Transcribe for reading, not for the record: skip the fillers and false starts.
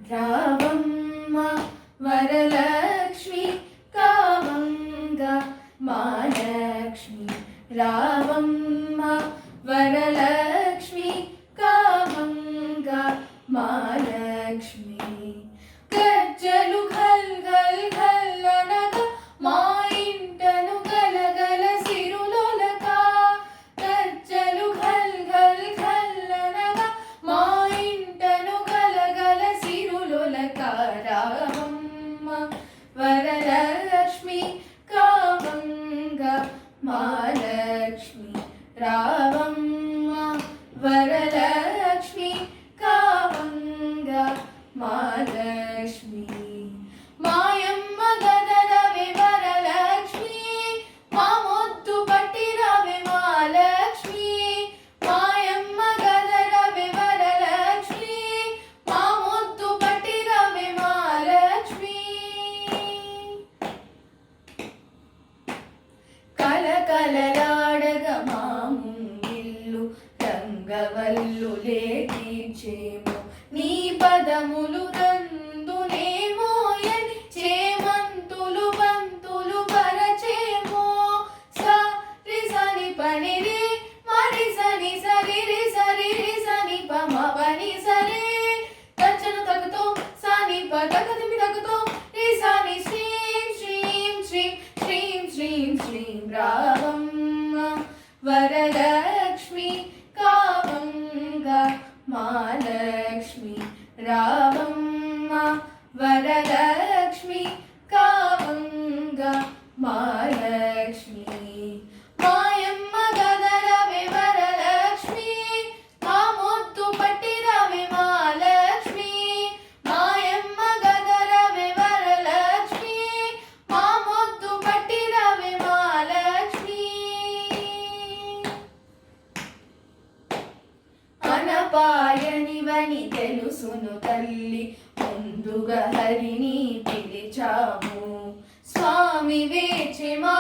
రావమ్మ వరలక్ష్మి కావంగా మహాలక్ష్మి రావమ్మ వరలక్ష్మి కావంగా మహాలక్ష్మి గజ్జలు ఘల్ ఘల్ ఘల్ అనగా మా ఇంటను గలగల సిరులొలక గజ్జలు ఘల్ ఘల్ ఘల్ అనగా మా ఇంటను గలగల సిరులొలక రావమ్మ వరలక్ష్మి కావంగా మహాలక్ష్మి రావమ్మ వరలక్ష్మి కావంగా మహాలక్ష్మి మాయమ్మ గదరవే వరలక్ష్మి మా మొద్దు పట్టిరవే మహాలక్ష్మి మాయమ్మ గదరవే వరలక్ష్మి మా మొద్దు పట్టిరవే మహాలక్ష్మి కలకలలాడగ మా ముంగిల్లు రంగవల్లులే తీర్చేమో నీ పదములు రందునేమోయని చేమంతులు బంతులు పరచేమో సరి సని పని రే మరి సని సరి రి సరి రి సని పమ పని సరే గచ్చను తగ్గుతో సని ప తగ్గదిమి తగ్గుతో రి సని శ్రీం శ్రీం శ్రీం శ్రీం శ్రీం శ్రీం రావమ్మ వరలక్ష్మి కావంగా మహాలక్ష్మి రావమ్మ వరలక్ష్మి కావంగా మహాలక్ష్మి మాయమ్మ గదరవే వరలక్ష్మి మా మొద్దు పట్టిరవే మహాలక్ష్మి మాయమ్మ గదరవే వరలక్ష్మి మా మొద్దు పట్టిరవే మహాలక్ష్మి అనపాయనివని తెలుసును తల్లి ముందుగా హరిని పిలిచాము స్వామి వేచి మా